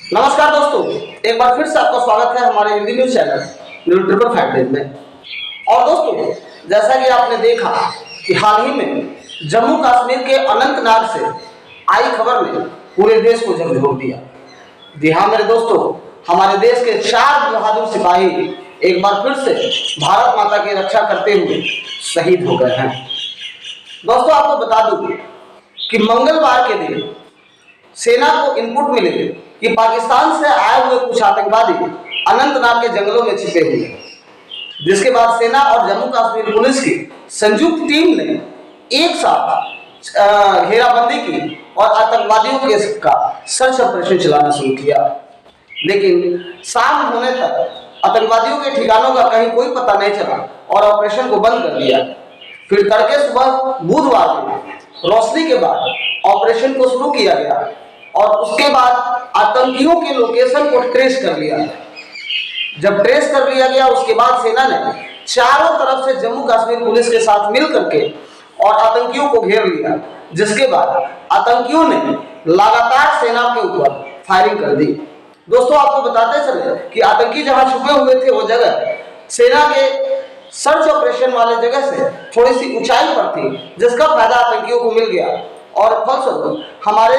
नमस्कार दोस्तों, एक बार फिर से आपका स्वागत है हमारे हिंदी न्यूज चैनल न्यूज 555 में। और दोस्तों, जैसा कि आपने देखा कि हाल ही में जम्मू कश्मीर के अनंतनाग से आई खबर ने पूरे देश को झकझोर दिया। जी हाँ मेरे दोस्तों, हमारे देश के 4 बहादुर सिपाही एक बार फिर से भारत माता की रक्षा करते हुए शहीद हो गए हैं। दोस्तों, आपको बता दूं कि मंगलवार के दिन सेना को इनपुट मिले कि पाकिस्तान से आए हुए कुछ आतंकवादी अनंतनाग के जंगलों में छिपे हुए हैं, जिसके बाद सेना और जम्मू कश्मीर पुलिस की संयुक्त टीम ने एक साथ घेराबंदी की और आतंकवादियों के का सर्च ऑपरेशन चलाना शुरू किया। लेकिन शाम होने तक आतंकवादियों के ठिकानों का कहीं कोई पता नहीं चला और ऑपरेशन को बंद कर दिया। फिर तड़के सुबह बुधवार को रोशनी के बाद ऑपरेशन को शुरू किया गया और उसके बाद आतंकियों के लोकेशन को ट्रेस कर लिया। जब ट्रेस कर लिया गया उसके बाद सेना ने चारों तरफ से जम्मू कश्मीर पुलिस के साथ मिल करके और आतंकियों को घेर लिया, जिसके बाद आतंकियों ने लगातार सेना के ऊपर फायरिंग कर दी। दोस्तों, आपको बताते चले कि आतंकी जहां छुपे हुए थे वो जगह सेना के सर्च ऑपरेशन वाले जगह से थोड़ी सी ऊंचाई पर थी, जिसका फायदा आतंकियों को मिल गया और फलस्वरूप हमारे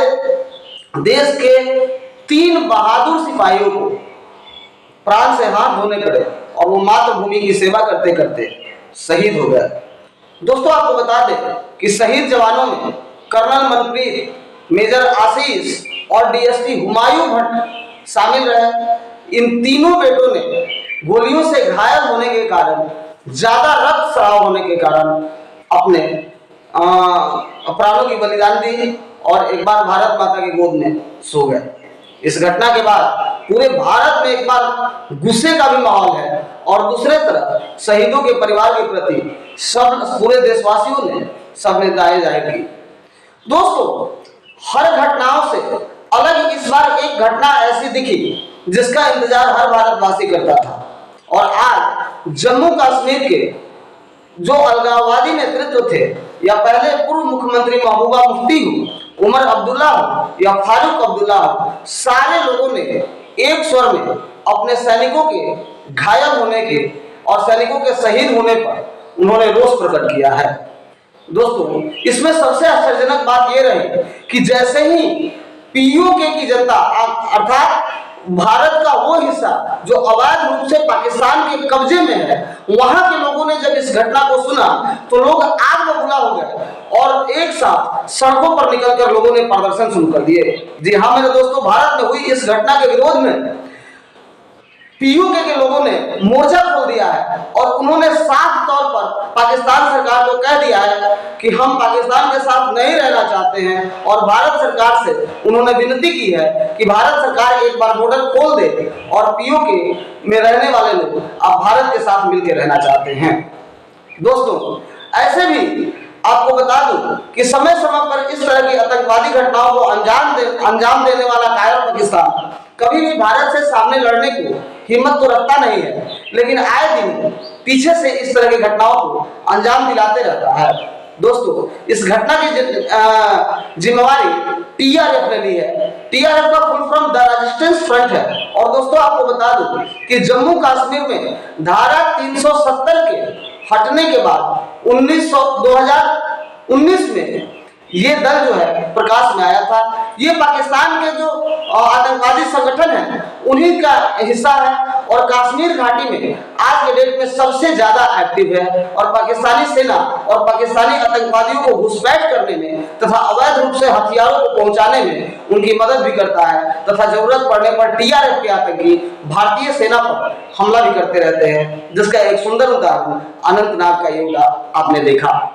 देश के 3 बहादुर सिपाहियों को प्राण से हाथ धोने पड़े और वो मातृभूमि की सेवा करते करते शहीद हो गए। दोस्तों, आपको बता दें कि शहीद जवानों में कर्नल मनप्रीत, मेजर आशीष और डीएसपी हुमायूं भट्ट शामिल रहे। इन तीनों बेटों ने गोलियों से घायल होने के कारण, ज्यादा रक्तस्राव होने के कारण अपने प्राणों की बलिदान दी और एक बार भारत माता की गोद में सो गए। इस घटना के बाद पूरे भारत में एक बार गुस्से का भी माहौल है और दूसरे तरफ शहीदों के परिवार के प्रति पूरे देशवासियों ने संवेदनाएं जाहिर की। दोस्तों, हर घटनाओं से अलग इस बार एक घटना ऐसी दिखी जिसका इंतजार हर भारतवासी करता था और आज जम्मू कश्मीर के जो अलगाववादी नेतृत्व थे, या पहले पूर्व मुख्यमंत्री महबूबा मुफ्ती हो, उमर अब्दुल्ला हो या फारूक अब्दुल्ला हो, सारे लोगों ने एक स्वर में अपने सैनिकों के घायल होने के और सैनिकों के शहीद होने पर उन्होंने रोष प्रकट किया है। दोस्तों, इसमें सबसे आश्चर्यजनक बात यह रही कि जैसे ही पीओके की जनता अर्थात भारत का वो हिस्सा जो अवैध रूप से पाकिस्तान के कब्जे में है, वहां के लोगों ने जब इस घटना को सुना तो लोग आग बबूला हो गए और एक साथ सड़कों पर निकलकर लोगों ने प्रदर्शन शुरू कर दिए। जी हाँ मेरे दोस्तों, भारत में हुई इस घटना के विरोध में पीओके के लोगों ने मोर्चा खोल दिया है और उन्होंने साफ तौर पर पाकिस्तान सरकार को कह दिया है कि हम पाकिस्तान के साथ नहीं रहना चाहते हैं और भारत सरकार से उन्होंने विनती की है कि भारत सरकार एक बार बॉर्डर खोल दे और पीओके में रहने वाले लोग अब भारत के साथ मिलकर रहना चाहते हैं। दोस्तों, ऐसे भी आपको बता दूं कि समय समय पर इस तरह की आतंकवादी घटनाओं को अंजाम देने वाला कायर पाकिस्तान कभी भी भारत से सामने लड़ने की हिम्मत तो रखता नहीं है, लेकिन आए दिन पीछे से इस तरह की घटनाओं को अंजाम दिलाते रहता है। दोस्तों, इस घटना की जिम्मेवारी टीआरएफ ने ली है। टीआरएफ का full form the resistance front है। और दोस्तों, आपको बता दूं कि जम्मू कश्मीर में धारा 370 के हटने के बाद 2019 में ये दल जो है प्रकाश में आया था। ये पाकिस्तान के जो आतंकवादी संगठन है उन्हीं का हिस्सा है और कश्मीर घाटी में आज के डेट में सबसे ज्यादा एक्टिव है और पाकिस्तानी सेना और पाकिस्तानी आतंकवादियों को घुसपैठ करने में तथा अवैध रूप से हथियारों को पहुंचाने में उनकी मदद भी करता है तथा जरूरत पड़ने पर टीआरएफ के आतंकी भारतीय सेना पर हमला भी करते रहते हैं, जिसका एक सुंदर उदाहरण अनंतनाग का ये आपने देखा।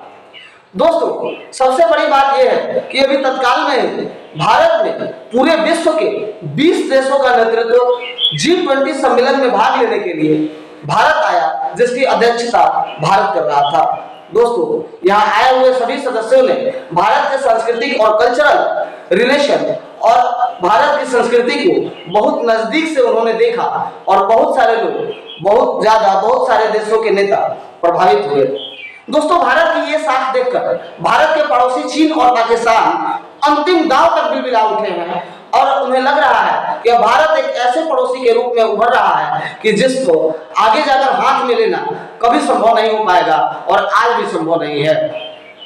दोस्तों, सबसे बड़ी बात यह है कि अभी तत्काल में भारत में पूरे विश्व के 20 देशों का नेतृत्व G20 सम्मेलन में भाग लेने के लिए भारत आया, जिसकी अध्यक्षता भारत कर रहा था। दोस्तों, यहाँ आए हुए सभी सदस्यों ने भारत के सांस्कृतिक और कल्चरल रिलेशन और भारत की संस्कृति को बहुत नजदीक से उन्होंने देखा और बहुत सारे देशों के नेता प्रभावित हुए। दोस्तों, भारत की ये साख देखकर भारत के पड़ोसी चीन और पाकिस्तान अंतिम दांव तक बिलबिला उठे हैं और उन्हें लग रहा है कि भारत देश के रूप में उभर रहा है कि जिसको आगे जाकर हाथ में लेना कभी संभव नहीं हो पाएगा और आज भी संभव नहीं है।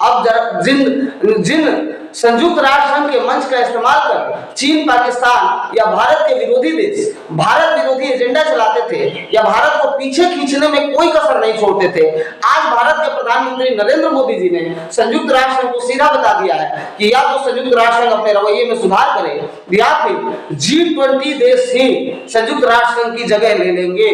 अब जिन संयुक्त राष्ट्र संघ के मंच का इस्तेमाल कर चीन, पाकिस्तान या भारत के विरोधी देश भारत विरोधी एजेंडा चलाते थे या भारत को पीछे खींचने में कोई कसर नहीं छोड़ते थे, आज भारत के प्रधानमंत्री नरेंद्र मोदी जी ने संयुक्त राष्ट्र संघ को सीधा बता दिया है कि या तो संयुक्त राष्ट्र संघ अपने रवैये में सुधार करे या फिर G20 देश ही संयुक्त राष्ट्र संघ की जगह ले लेंगे।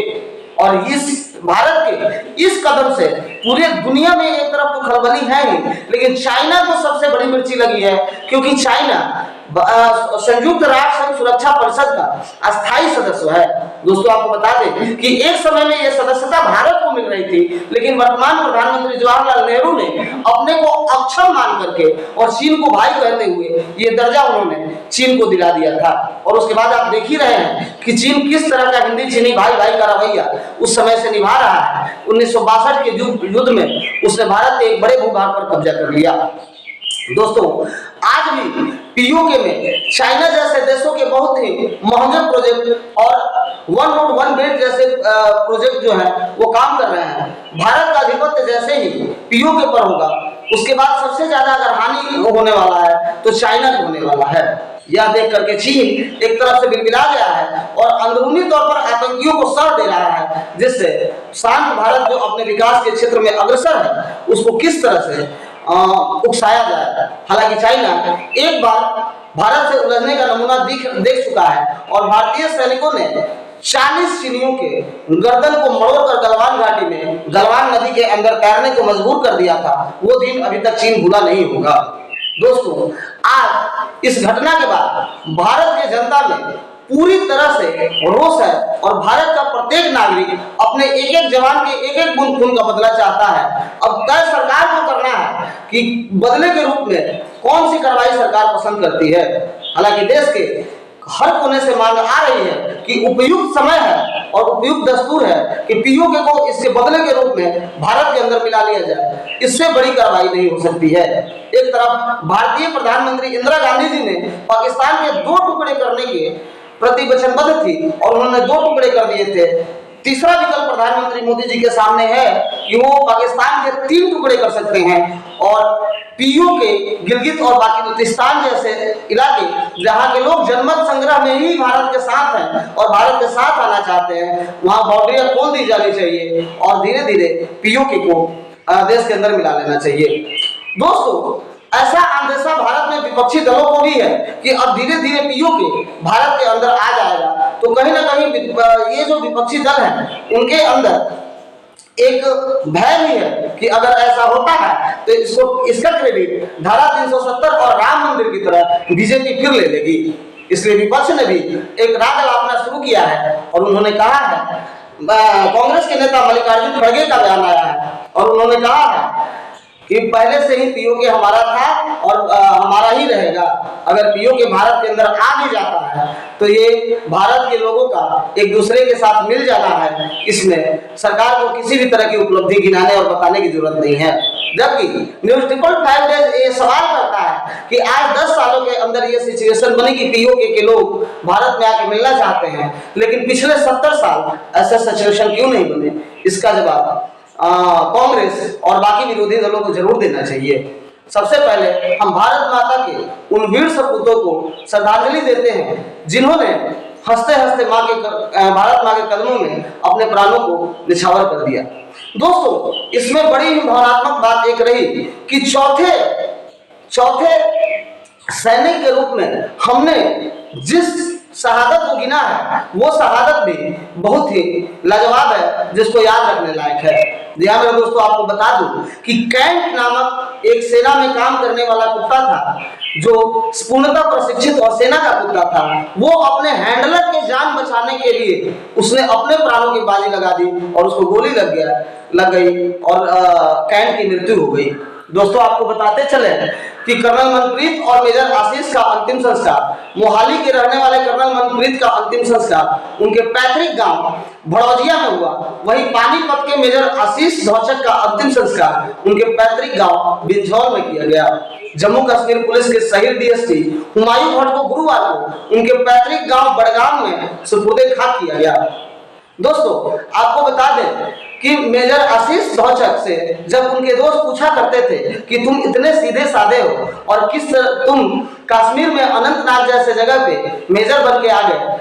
और इस भारत के इस कदम से पूरे दुनिया में एक तरफ तो खलबली है ही, लेकिन चाइना को सबसे बड़ी मिर्ची लगी है, क्योंकि चाइना संयुक्त राष्ट्र संघ सुरक्षा परिषद का अस्थायी सदस्य है। दोस्तों आपको बता दें कि एक समय में यह सदस्यता भारत को मिल रही थी, लेकिन वर्तमान प्रधानमंत्री जवाहरलाल नेहरू ने अपने को अक्षम मान करके और चीन को भाई कहते हुए ये दर्जा उन्होंने चीन को दिला दिया था। और उसके बाद आप देख ही रहे हैं कि चीन किस तरह का हिंदी चीनी भाई भाई का रवैया उस समय से निभा रहा है। 1962 के युद्ध में उसने भारत के एक बड़े भूभाग पर कब्जा कर लिया। दोस्तों आज भी पीओके में चाइना जैसे देशों के बहुत ही महंगे प्रोजेक्ट और वन रोड वन बेल्ट जैसे प्रोजेक्ट जो है वो काम कर रहे हैं। भारत का अधिपत्य जैसे ही पीओके पर होगा, उसके बाद सबसे ज्यादा अगर हानि होने वाला है तो चाइना को होने वाला है। यह देख करके चीन एक तरफ से बिलबिला गया है और अंदरूनी तौर पर आतंकियों को सर दे रहा है, जिससे शांत भारत जो अपने विकास के क्षेत्र में अग्रसर है उसको किस तरह से उकसाया जाए। हालांकि चाइना एक बार भारत से उलझने का नमूना देख चुका है और भारतीय सैनिकों ने 40 चीनियों के गर्दन को मरोड़कर गलवान घाटी में गलवान नदी के अंदर तैरने को मजबूर कर दिया था। वो दिन अभी तक चीन भूला नहीं होगा। दोस्तों आज इस घटना के बाद भारत की जनता में पूरी तरह से रोष है और भारत का प्रत्येक नागरिक अपने एक एक जवान के एक एक बूंद खून का बदला चाहता है। अब तय सरकार को करना है कि बदले के रूप में कौन सी कार्रवाई सरकार पसंद करती है। हालांकि देश के हर कोने से मांग आ रही है कि उपयुक्त समय है और उपयुक्त दस्तूर है कि पीओके को इसके बदले के रूप में भारत के अंदर मिला लिया जाए। इससे बड़ी कार्रवाई नहीं हो सकती है। एक तरफ भारतीय प्रधानमंत्री इंदिरा गांधी जी ने पाकिस्तान के 2 टुकड़े करने के प्रति वचनबद्ध थी और उन्होंने 2 टुकड़े कर दिए थे। तीसरा विकल्प प्रधानमंत्री मोदी जी के सामने है कि वो पाकिस्तान के 3 टुकड़े कर सकते हैं और पीओके गिलगित और बाल्टिस्तान जैसे इलाके जहां के लोग जनमत संग्रह में ही भारत के साथ हैं और भारत के साथ आना चाहते हैं, वहां बाउंड्रियां खोल दी जानी चाहिए और धीरे धीरे पीओके को देश के अंदर मिला लेना चाहिए। दोस्तों ऐसा अंदेशा भारत में विपक्षी दलों को भी है कि अब धीरे धीरे पीओके भारत के अंदर आ जाएगा, तो कहीं ना कहीं ये जो विपक्षी दल हैं उनके अंदर एक भय भी है कि अगर ऐसा होता है तो इसका क्रेडिट धारा 370 और राम मंदिर की तरह बीजेपी फिर ले लेगी। इसलिए विपक्ष ने भी एक राग अलापना शुरू किया है और उन्होंने कहा है, कांग्रेस के नेता मल्लिकार्जुन खड़गे का बयान आया है और उन्होंने कहा है कि पहले से ही पीओके हमारा था और हमारा ही रहेगा। अगर पीओके भारत के अंदर आ भी जाता है तो ये भारत के लोगों का एक दूसरे के साथ मिल जाना है, इसमें सरकार को किसी भी तरह की उपलब्धि गिनाने और बताने की जरूरत नहीं है। जबकि न्यूज ट्रिपल 5 ये सवाल करता है कि आज 10 सालों के अंदर ये सिचुएशन बनी कि पीओके के लोग भारत में आके मिलना चाहते हैं, लेकिन पिछले 70 साल ऐसा सिचुएशन क्यों नहीं बने? इसका जवाब कांग्रेस और बाकी विरोधी दलों को जरूर देना चाहिए। सबसे पहले हम भारत माता के उन वीर सपूतों को श्रद्धांजलि देते हैं जिन्होंने हंसते हंसते भारत माँ के कदमों में अपने प्राणों को निछावर कर दिया। दोस्तों इसमें बड़ी भावनात्मक बात एक रही कि चौथे सैनिक के रूप में हमने जिस शहादत को गिना है वो शहादत भी बहुत ही लाजवाब है, जिसको याद रखने लायक है। ध्यान रखो दोस्तों, आपको बता दूं कि कैंट नामक एक सेना में काम करने वाला कुत्ता था जो पूर्णतः प्रशिक्षित और सेना का कुत्ता था। वो अपने हैंडलर के जान बचाने के लिए उसने अपने प्राणों की बाजी लगा दी और उसको गोली लग गई और कैंट की मृत्यु हो गई। दोस्तों आपको बताते चले कि कर्नल मनप्रीत और मेजर आशीष का अंतिम संस्कार, मोहाली के रहने वाले कर्नल मनप्रीत का अंतिम संस्कार उनके पैतृक गांव भड़ौजिया में हुआ। वहीं पानीपत के मेजर आशीष धौचक का अंतिम संस्कार उनके पैतृक गांव बिंझौर में किया गया। जम्मू कश्मीर पुलिस के शहीद डीएसपी हुमायूं भट्ट को गुरुवार को उनके पैतृक गांव बड़गाम में सुपुर्दे खाक किया गया। दोस्तों आपको बता दें कि मेजर आशीष धौचक से जब उनके दोस्त पूछा करते थे कि तुम इतने सीधे साधे हो और किस तरह तुम कश्मीर में अनंतनाग जैसे जगह पे मेजर बन के आ गए,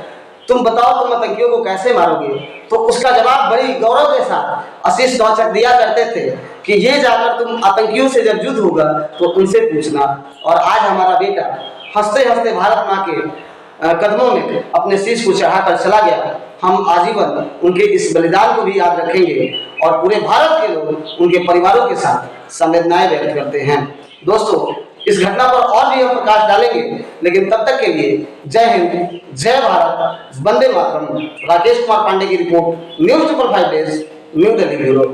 तुम बताओ तुम आतंकियों को कैसे मारोगे, तो उसका जवाब बड़ी गौरव के साथ आशीष धौचक दिया करते थे कि ये जाकर तुम आतंकियों से जब युद्ध होगा तो उनसे पूछना। और आज हमारा बेटा हंसते हंसते भारत माँ के कदमों में अपने शीश को चढ़ाकर चला गया। हम आजीवन उनके इस बलिदान को भी याद रखेंगे और पूरे भारत के लोग उनके परिवारों के साथ संवेदनाएं व्यक्त करते हैं। दोस्तों इस घटना पर और भी हम प्रकाश डालेंगे, लेकिन तब तक के लिए जय हिंद, जय भारत, वंदे मातरम। राकेश कुमार पांडे की report, news 245 days, new Delhi bureau.